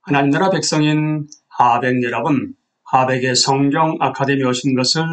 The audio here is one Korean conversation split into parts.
하나님 나라 백성인 하백 여러분, 하백의 성경 아카데미에 오신 것을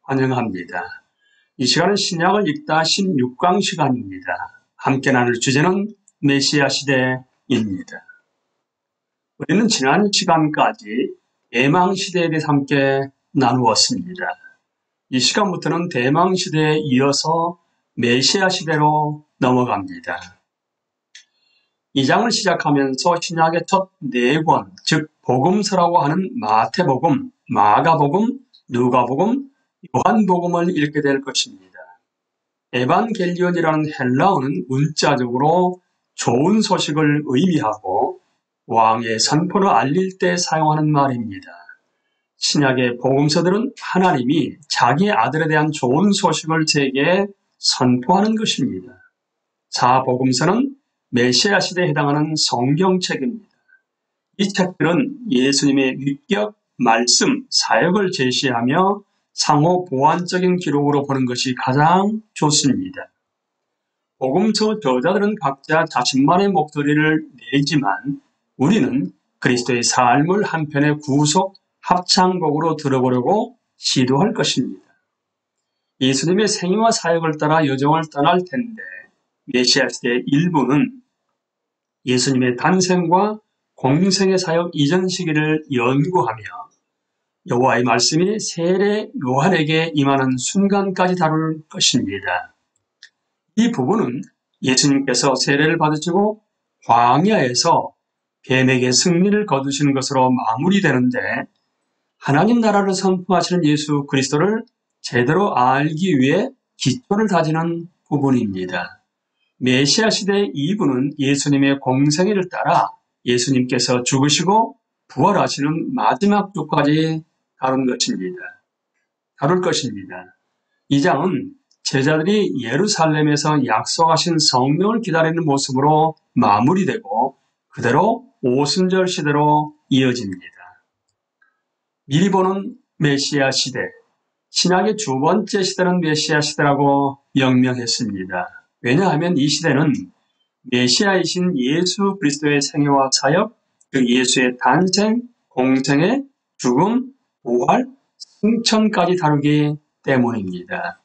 환영합니다. 이 시간은 신약을 읽다 16강 시간입니다. 함께 나눌 주제는 메시아 시대입니다. 우리는 지난 시간까지 대망 시대에 대해서 함께 나누었습니다. 이 시간부터는 대망 시대에 이어서 메시아 시대로 넘어갑니다. 이 장을 시작하면서 신약의 첫 네 권, 즉 복음서라고 하는 마태복음, 마가복음, 누가복음, 요한복음을 읽게 될 것입니다. 에반겔리온이라는 헬라어는 문자적으로 좋은 소식을 의미하고 왕의 선포를 알릴 때 사용하는 말입니다. 신약의 복음서들은 하나님이 자기 아들에 대한 좋은 소식을 세계에 선포하는 것입니다. 사복음서는 메시아 시대에 해당하는 성경책입니다. 이 책들은 예수님의 위격, 말씀, 사역을 제시하며 상호 보완적인 기록으로 보는 것이 가장 좋습니다. 복음서 저자들은 각자 자신만의 목소리를 내지만 우리는 그리스도의 삶을 한 편의 구속 합창곡으로 들어보려고 시도할 것입니다. 예수님의 생애와 사역을 따라 여정을 떠날 텐데 메시아 시대의 일부는 예수님의 단생과 공생의 사역 이전 시기를 연구하며 여호와의 말씀이 세례 요한에게 임하는 순간까지 다룰 것입니다. 이 부분은 예수님께서 세례를 받으시고 광야에서 뱀에게 승리를 거두시는 것으로 마무리되는데 하나님 나라를 선포하시는 예수 그리스도를 제대로 알기 위해 기초를 다지는 부분입니다. 메시아 시대의 2부는 예수님의 공생애를 따라 예수님께서 죽으시고 부활하시는 마지막 주까지 다룰 것입니다. 이 장은 제자들이 예루살렘에서 약속하신 성령을 기다리는 모습으로 마무리되고 그대로 오순절 시대로 이어집니다. 미리 보는 메시아 시대, 신약의 두 번째 시대는 메시아 시대라고 명명했습니다. 왜냐하면 이 시대는 메시아이신 예수 그리스도의 생애와 사역, 그 예수의 탄생, 공생애, 죽음, 부활, 승천까지 다루기 때문입니다.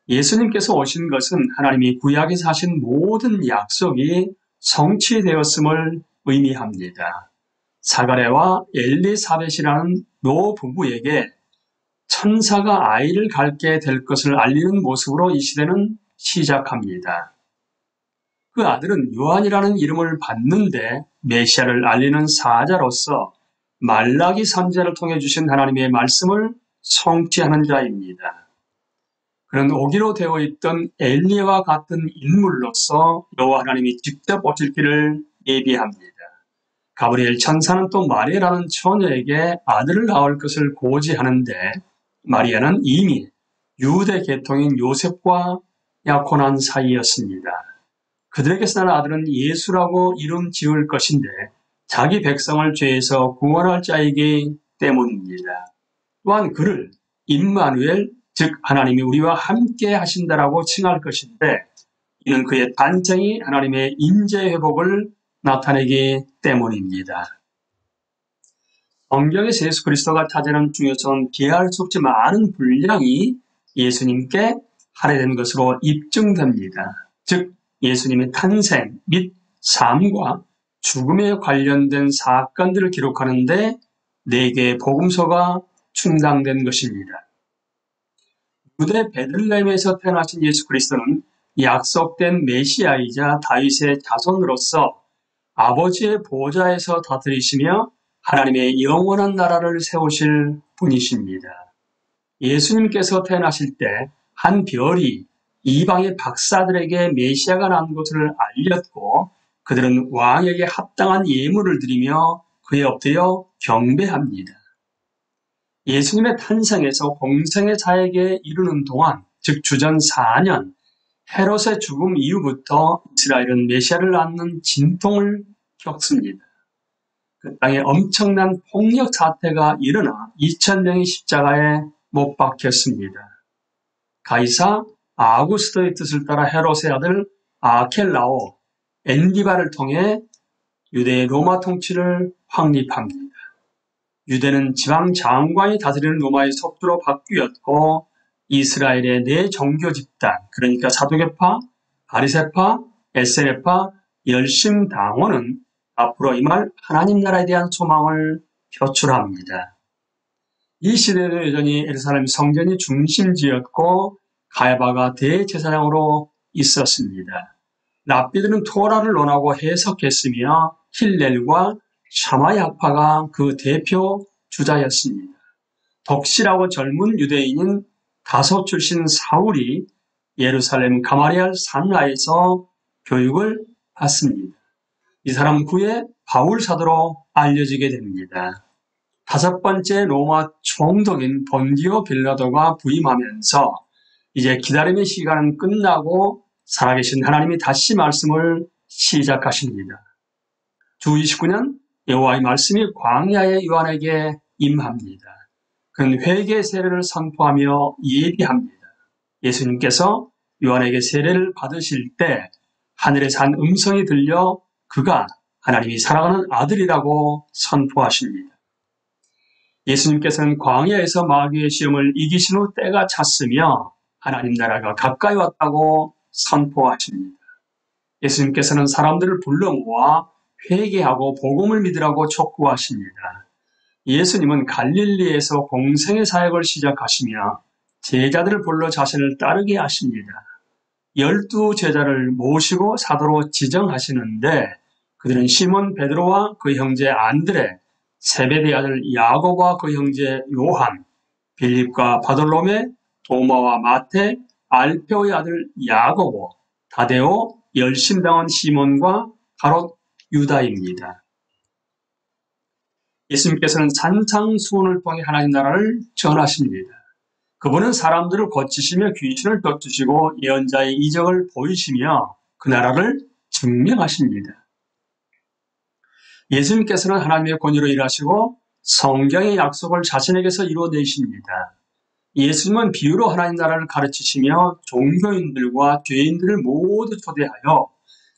예수님께서 오신 것은 하나님이 구약에서 하신 모든 약속이 성취되었음을 의미합니다. 사가랴와 엘리사벳이라는 노부부에게 천사가 아이를 갖게 될 것을 알리는 모습으로 이 시대는 시작합니다. 그 아들은 요한이라는 이름을 받는데 메시아를 알리는 사자로서 말라기 선지자를 통해 주신 하나님의 말씀을 성취하는 자입니다. 그는 오기로 되어 있던 엘리야와 같은 인물로서 여호와 하나님이 직접 오실 길을 예비합니다. 가브리엘 천사는 또 마리아라는 처녀에게 아들을 낳을 것을 고지하는데 마리아는 이미 유대 계통인 요셉과 약혼한 사이였습니다. 그들에게서 난 아들은 예수라고 이름 지을 것인데 자기 백성을 죄에서 구원할 자이기 때문입니다. 또한 그를 임마누엘, 즉 하나님이 우리와 함께 하신다라고 칭할 것인데 이는 그의 단생이 하나님의 인재 회복을 나타내기 때문입니다. 성경에서 예수 그리스도가 차지하는 중요성은 비할 수 없지 많은 분량이 예수님께 할애된 것으로 입증됩니다. 즉 예수님의 탄생 및 삶과 죽음에 관련된 사건들을 기록하는데 4개의 복음서가 충당된 것입니다. 유대 베들레헴에서 태어나신 예수 그리스도는 약속된 메시아이자 다윗의 자손으로서 아버지의 보좌에서 다스리시며 하나님의 영원한 나라를 세우실 분이십니다. 예수님께서 태어나실 때 한 별이 이방의 박사들에게 메시아가 난 것을 알렸고 그들은 왕에게 합당한 예물을 드리며 그에 엎드려 경배합니다. 예수님의 탄생에서 공생의 사역에 이르는 동안, 즉 주전 4년 헤롯의 죽음 이후부터 이스라엘은 메시아를 낳는 진통을 겪습니다. 그 땅에 엄청난 폭력 사태가 일어나 2,000명이 십자가에 못 박혔습니다. 가이사 아구스토의 뜻을 따라 헤롯의 아들 아켈라오 엔디바를 통해 유대의 로마 통치를 확립합니다. 유대는 지방 장관이 다스리는 로마의 속주로 바뀌었고 이스라엘의 네 종교 집단, 그러니까 사두개파, 바리새파, 에세레파, 열심당원은 앞으로 임할 하나님 나라에 대한 소망을 표출합니다. 이 시대에도 여전히 예루살렘 성전이 중심지였고 가야바가 대제사장으로 있었습니다. 랍비들은 토라를 논하고 해석했으며 힐렐과 샤마야파가 그 대표 주자였습니다. 독실하고 젊은 유대인인 다소 출신 사울이 예루살렘 가마리알 산하에서 교육을 받습니다. 이 사람 후에 바울 사도로 알려지게 됩니다. 다섯 번째 로마 총독인 본디오 빌라도가 부임하면서 이제 기다림의 시간은 끝나고 살아계신 하나님이 다시 말씀을 시작하십니다. 주 29년 여호와의 말씀이 광야의 요한에게 임합니다. 그는 회개 세례를 선포하며 예비합니다. 예수님께서 요한에게 세례를 받으실 때 하늘에서 한 음성이 들려 그가 하나님이 사랑하는 아들이라고 선포하십니다. 예수님께서는 광야에서 마귀의 시험을 이기신 후 때가 찼으며 하나님 나라가 가까이 왔다고 선포하십니다. 예수님께서는 사람들을 불러 모아 회개하고 복음을 믿으라고 촉구하십니다. 예수님은 갈릴리에서 공생의 사역을 시작하시며 제자들을 불러 자신을 따르게 하십니다. 12 제자를 모시고 사도로 지정하시는데 그들은 시몬 베드로와 그 형제 안드레, 세베대 아들 야고보와 그 형제 요한, 빌립과 바돌로메, 도마와 마테, 알페오의 아들 야고보, 다데오, 열심당원 시몬과 가롯 유다입니다. 예수님께서는 산상수훈을 통해 하나님 나라를 전하십니다. 그분은 사람들을 고치시며 귀신을 쫓으시고 예언자의 이적을 보이시며 그 나라를 증명하십니다. 예수님께서는 하나님의 권위로 일하시고 성경의 약속을 자신에게서 이루어내십니다. 예수님은 비유로 하나님 나라를 가르치시며 종교인들과 죄인들을 모두 초대하여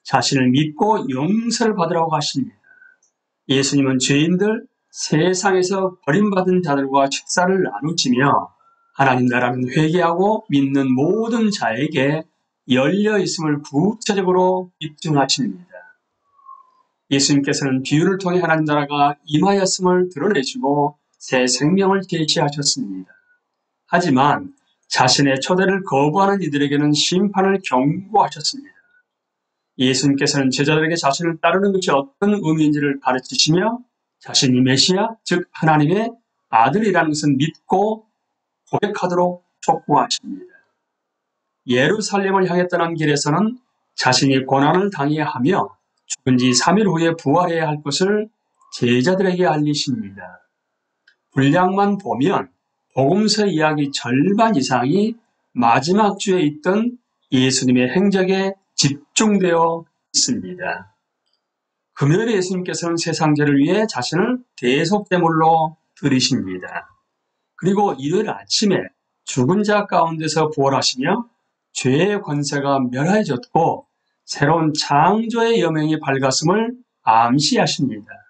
자신을 믿고 용서를 받으라고 하십니다. 예수님은 죄인들, 세상에서 버림받은 자들과 식사를 나누시며 하나님 나라는 회개하고 믿는 모든 자에게 열려 있음을 구체적으로 입증하십니다. 예수님께서는 비유를 통해 하나님 나라가 임하였음을 드러내시고 새 생명을 제시하셨습니다. 하지만 자신의 초대를 거부하는 이들에게는 심판을 경고하셨습니다. 예수님께서는 제자들에게 자신을 따르는 것이 어떤 의미인지를 가르치시며 자신이 메시아, 즉 하나님의 아들이라는 것을 믿고 고백하도록 촉구하십니다. 예루살렘을 향해 떠난 길에서는 자신이 고난을 당해야 하며 죽은 지 3일 후에 부활해야 할 것을 제자들에게 알리십니다. 분량만 보면 복음서 이야기 절반 이상이 마지막 주에 있던 예수님의 행적에 집중되어 있습니다. 금요일에 예수님께서는 세상 죄를 위해 자신을 대속제물로 드리십니다. 그리고 일요일 아침에 죽은 자 가운데서 부활하시며 죄의 권세가 멸하여졌고 새로운 창조의 여명이 밝았음을 암시하십니다.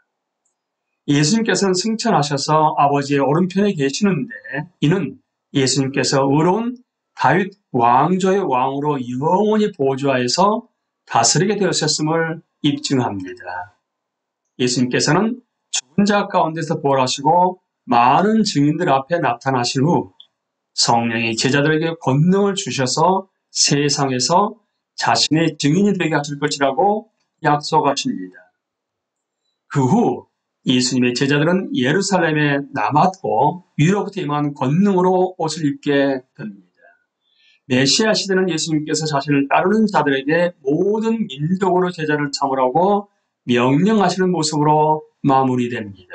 예수님께서는 승천하셔서 아버지의 오른편에 계시는데 이는 예수님께서 의로운 다윗 왕조의 왕으로 영원히 보좌에서 다스리게 되었음을 입증합니다. 예수님께서는 죽은 자 가운데서 부활하시고 많은 증인들 앞에 나타나신 후 성령이 제자들에게 권능을 주셔서 세상에서 자신의 증인이 되게 하실 것이라고 약속하십니다. 그 후 예수님의 제자들은 예루살렘에 남았고 위로부터 임한 권능으로 옷을 입게 됩니다. 메시아 시대는 예수님께서 자신을 따르는 자들에게 모든 민족으로 제자를 삼으라고 명령하시는 모습으로 마무리됩니다.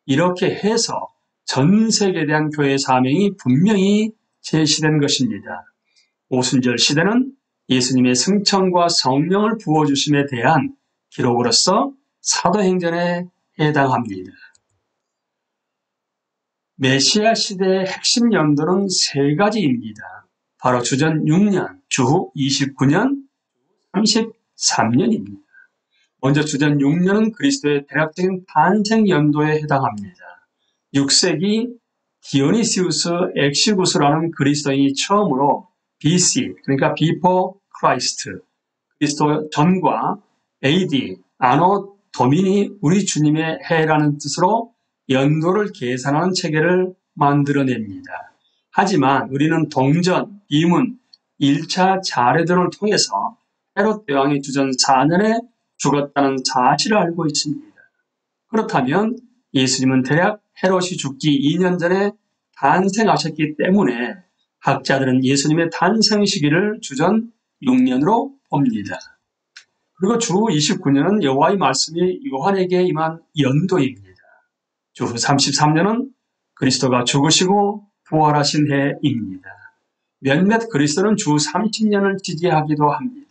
이렇게 해서 전 세계에 대한 교회의 사명이 분명히 제시된 것입니다. 오순절 시대는 예수님의 승천과 성령을 부어주심에 대한 기록으로서 사도행전에 해당합니다. 메시아 시대의 핵심 연도는 세 가지입니다. 바로 주전 6년, 주후 29년, 33년입니다. 먼저 주전 6년은 그리스도의 대략적인 탄생 연도에 해당합니다. 6세기 디오니시우스 엑시구스라는 그리스도인이 처음으로 BC, 그러니까 Before Christ, 그리스도 전과 AD, 아노 도미니 우리 주님의 해라는 뜻으로 연도를 계산하는 체계를 만들어냅니다. 하지만 우리는 동전, 비문, 1차 자료들을 통해서 헤롯 대왕이 주전 4년에 죽었다는 사실을 알고 있습니다. 그렇다면 예수님은 대략 헤롯이 죽기 2년 전에 탄생하셨기 때문에 학자들은 예수님의 탄생 시기를 주전 6년으로 봅니다. 그리고 주 29년은 여호와의 말씀이 요한에게 임한 연도입니다. 주 33년은 그리스도가 죽으시고 부활하신 해입니다. 몇몇 그리스도는 주 30년을 지지하기도 합니다.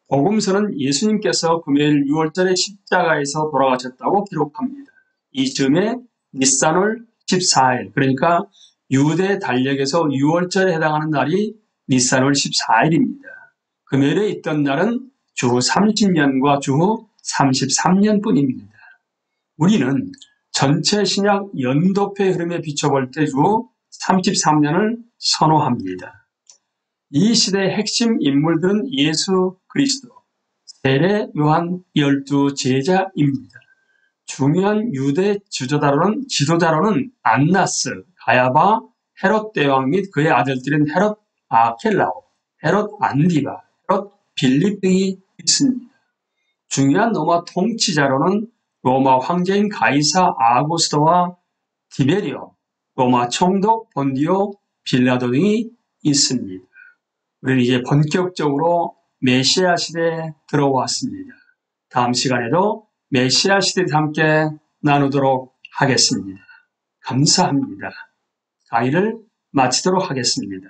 복음서는 예수님께서 금요일 6월절에 십자가에서 돌아가셨다고 기록합니다. 이 즈음에 니산월 14일, 그러니까 유대 달력에서 6월절에 해당하는 날이 니산월 14일입니다. 금요일에 있던 날은 주 30년과 주 33년뿐입니다. 우리는 전체 신약 연도표의 흐름에 비춰볼 때 주 33년을 선호합니다. 이 시대의 핵심 인물들은 예수 그리스도, 세례 요한 12제자입니다. 중요한 유대 지도자로는 안나스, 가야바, 헤롯 대왕 및 그의 아들들인 헤롯 아켈라오, 헤롯 안디바, 헤롯 빌립 등이 있습니다. 중요한 로마 통치자로는 로마 황제인 가이사 아구스토와 디베리오, 로마 총독 본디오 빌라도 등이 있습니다. 우리는 이제 본격적으로 메시아 시대에 들어왔습니다. 다음 시간에도 메시아 시대에 함께 나누도록 하겠습니다. 감사합니다. 강의를 마치도록 하겠습니다.